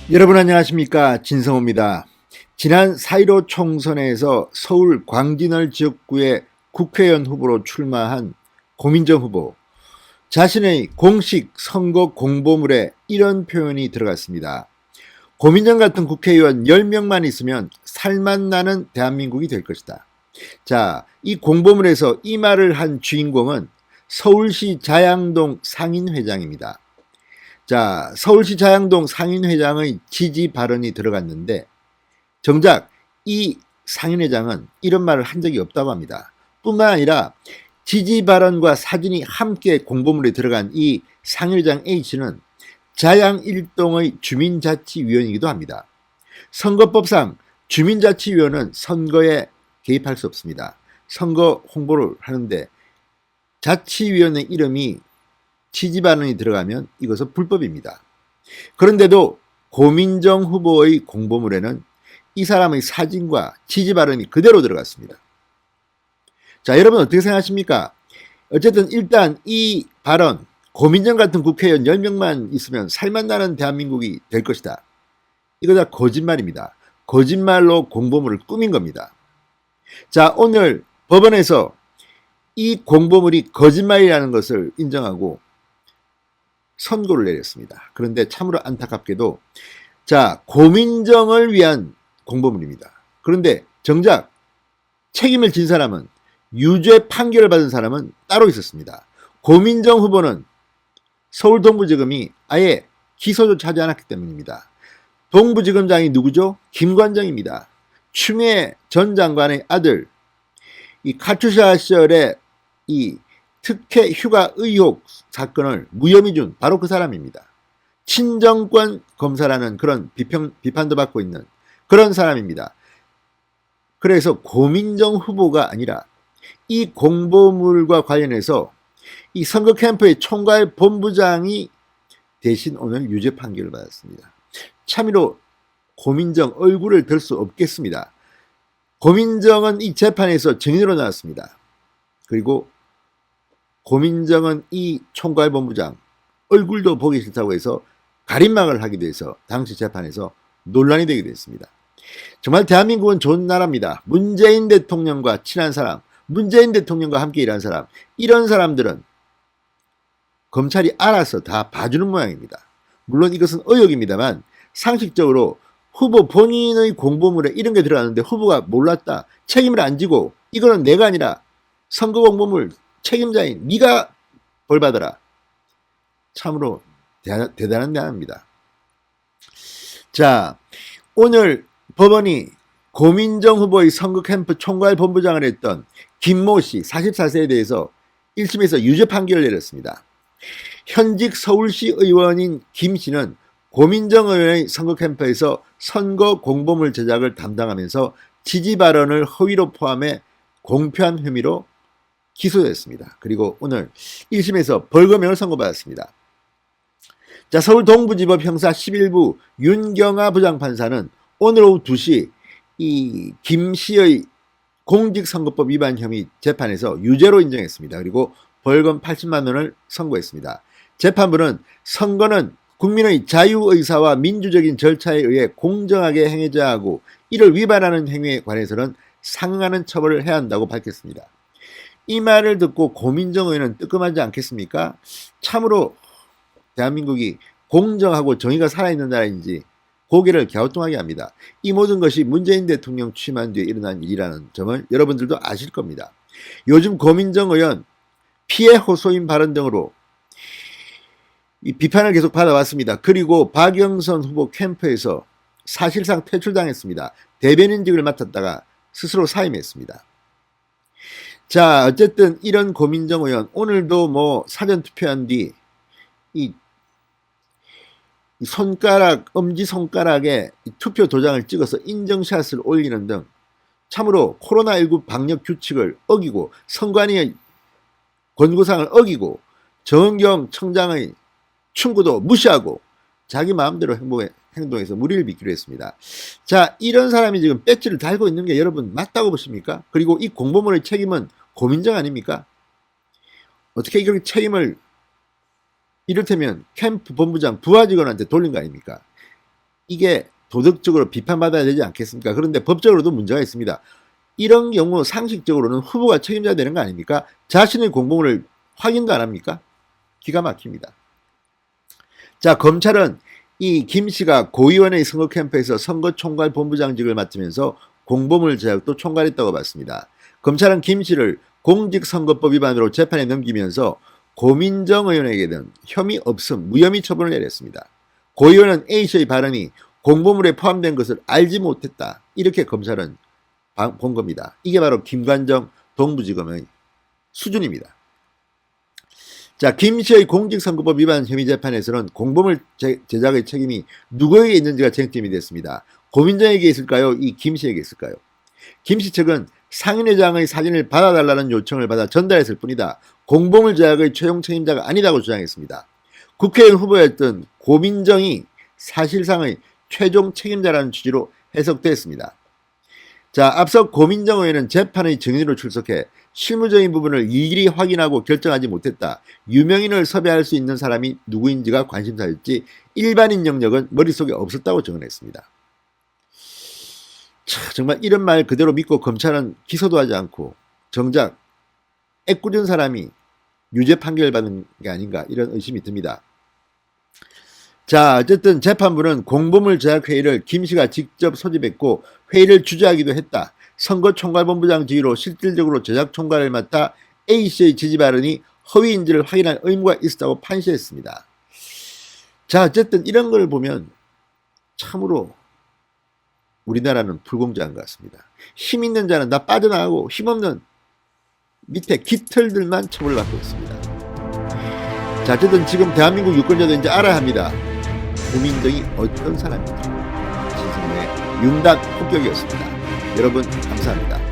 여러분 안녕하십니까, 진성호입니다. 지난 4.15 총선에서 서울 광진을 지역구의 국회의원 후보로 출마한 고민정 후보, 자신의 공식 선거 공보물에 이런 표현이 들어갔습니다. 고민정 같은 국회의원 10명만 있으면 살맛 나는 대한민국이 될 것이다. 자, 이 공보물에서 이 말을 한 주인공은 서울시 자양동 상인회장입니다. 자, 서울시 자양동 상인회장의 지지 발언이 들어갔는데 정작 이 상인회장은 이런 말을 한 적이 없다고 합니다. 뿐만 아니라 지지 발언과 사진이 함께 공보물에 들어간 이 상인회장 H는 자양 일동의 주민자치위원이기도 합니다. 선거법상 주민자치위원은 선거에 개입할 수 없습니다. 선거 홍보를 하는데 자치위원의 이름이 지지 발언이 들어가면 이것은 불법입니다. 그런데도 고민정 후보의 공보물에는 이 사람의 사진과 지지 발언이 그대로 들어갔습니다. 자, 여러분 어떻게 생각하십니까? 어쨌든 일단 이 발언, 고민정 같은 국회의원 10명만 있으면 살맛 나는 대한민국이 될 것이다. 이거 다 거짓말입니다. 거짓말로 공보물을 꾸민 겁니다. 자, 오늘 법원에서 이 공보물이 거짓말이라는 것을 인정하고 선고를 내렸습니다. 그런데 참으로 안타깝게도 자, 고민정을 위한 공보물입니다. 그런데 정작 책임을 진 사람은, 유죄 판결을 받은 사람은 따로 있었습니다. 고민정 후보는 서울 동부지검이 아예 기소조차 하지 않았기 때문입니다. 동부지검장이 누구죠? 김관정입니다. 추미애 전 장관의 아들, 이 카투샤 시절에 이 특혜 휴가 의혹 사건을 무혐의 준 바로 그 사람입니다. 친정권 검사라는 그런 비판도 받고 있는 그런 사람입니다. 그래서 고민정 후보가 아니라 이 공보물과 관련해서 이 선거 캠프의 총괄 본부장이 대신 오늘 유죄 판결을 받았습니다. 참으로 고민정 얼굴을 들 수 없겠습니다. 고민정은 이 재판에서 증인으로 나왔습니다. 그리고 고민정은 이 총괄본부장 얼굴도 보기 싫다고 해서 가림막을 하기도 해서 당시 재판에서 논란이 되기도 했습니다. 정말 대한민국은 좋은 나라입니다. 문재인 대통령과 친한 사람, 문재인 대통령과 함께 일한 사람, 이런 사람들은 검찰이 알아서 다 봐주는 모양입니다. 물론 이것은 의혹입니다만 상식적으로 후보 본인의 공보물에 이런 게 들어갔는데 후보가 몰랐다, 책임을 안 지고 이거는 내가 아니라 선거 공보물 책임자인 네가 벌 받아라. 참으로 대단한 대안입니다. 자, 오늘 법원이 고민정 후보의 선거 캠프 총괄 본부장을 했던 김모 씨 44세에 대해서 1심에서 유죄 판결을 내렸습니다. 현직 서울시 의원인 김 씨는 고민정 의원의 선거 캠프에서 선거 공보물 제작을 담당하면서 지지 발언을 허위로 포함해 공표한 혐의로 기소됐습니다. 그리고 오늘 1심에서 벌금형을 선고받았습니다. 자, 서울 동부지법 형사 11부 윤경아 부장판사는 오늘 오후 2시 이 김 씨의 공직선거법 위반 혐의 재판에서 유죄로 인정했습니다. 그리고 벌금 80만 원을 선고했습니다. 재판부는 선거는 국민의 자유의사와 민주적인 절차에 의해 공정하게 행해져야 하고 이를 위반하는 행위에 관해서는 상응하는 처벌을 해야 한다고 밝혔습니다. 이 말을 듣고 고민정 의원은 뜨끔하지 않겠습니까? 참으로 대한민국이 공정하고 정의가 살아있는 나라인지 고개를 갸우뚱하게 합니다. 이 모든 것이 문재인 대통령 취임한 뒤에 일어난 일이라는 점을 여러분들도 아실 겁니다. 요즘 고민정 의원 피해 호소인 발언 등으로 이 비판을 계속 받아왔습니다. 그리고 박영선 후보 캠프에서 사실상 퇴출당했습니다. 대변인직을 맡았다가 스스로 사임했습니다. 자, 어쨌든 이런 고민정 의원 오늘도 뭐 사전 투표한 뒤 이 손가락, 엄지손가락에 투표 도장을 찍어서 인증샷을 올리는 등 참으로 코로나19 방역 규칙을 어기고 선관위의 권고사항을 어기고 정은경 청장의 충고도 무시하고 자기 마음대로 행동해서 무리를 빚기로 했습니다. 자, 이런 사람이 지금 배지를 달고 있는 게 여러분 맞다고 보십니까? 그리고 이 공보물의 책임은 고민정 아닙니까? 어떻게 이렇게 책임을 이를테면 캠프 본부장 부하 직원한테 돌린 거 아닙니까? 이게 도덕적으로 비판받아야 되지 않겠습니까? 그런데 법적으로도 문제가 있습니다. 이런 경우 상식적으로는 후보가 책임져야 되는 거 아닙니까? 자신의 공보물을 확인도 안 합니까? 기가 막힙니다. 자, 검찰은 이 김 씨가 고위원회 선거 캠프에서 선거총괄본부장직을 맡으면서 공보물 제작도 총괄했다고 봤습니다. 검찰은 김 씨를 공직선거법 위반으로 재판에 넘기면서 고민정 의원에게는 혐의 없음, 무혐의 처분을 내렸습니다. 고 의원은 A씨의 발언이 공보물에 포함된 것을 알지 못했다. 이렇게 검찰은 본 겁니다. 이게 바로 김관정 동부지검의 수준입니다. 자, 김 씨의 공직선거법 위반 혐의 재판에서는 공보물 제작의 책임이 누구에게 있는지가 쟁점이 됐습니다. 고민정에게 있을까요? 이 김 씨에게 있을까요? 김 씨 측은 상인회장의 사진을 받아달라는 요청을 받아 전달했을 뿐이다. 공보물 제작의 최종 책임자가 아니라고 주장했습니다. 국회의원 후보였던 고민정이 사실상의 최종 책임자라는 취지로 해석됐습니다. 자, 앞서 고민정 의원은 재판의 증인으로 출석해 실무적인 부분을 일일이 확인하고 결정하지 못했다. 유명인을 섭외할 수 있는 사람이 누구인지가 관심사였지 일반인 영역은 머릿속에 없었다고 증언했습니다. 차, 정말 이런 말 그대로 믿고 검찰은 기소도 하지 않고 정작 애꿎은 사람이 유죄 판결을 받는 게 아닌가 이런 의심이 듭니다. 자, 어쨌든 재판부는 공보물 제작 회의를 김 씨가 직접 소집했고 회의를 주재하기도 했다. 선거총괄본부장 지위로 실질적으로 제작 총괄을 맡아 A씨의 지지 발언이 허위인지를 확인할 의무가 있었다고 판시했습니다. 자, 어쨌든 이런 걸 보면 참으로 우리나라는 불공정한 것 같습니다. 힘 있는 자는 다 빠져나가고 힘없는 밑에 깃털들만 처벌받고 있습니다. 자, 어쨌든 지금 대한민국 유권자도 이제 알아야 합니다. 고민정이 어떤 사람인지. 진성의 윤단 폭격이었습니다. 여러분 감사합니다.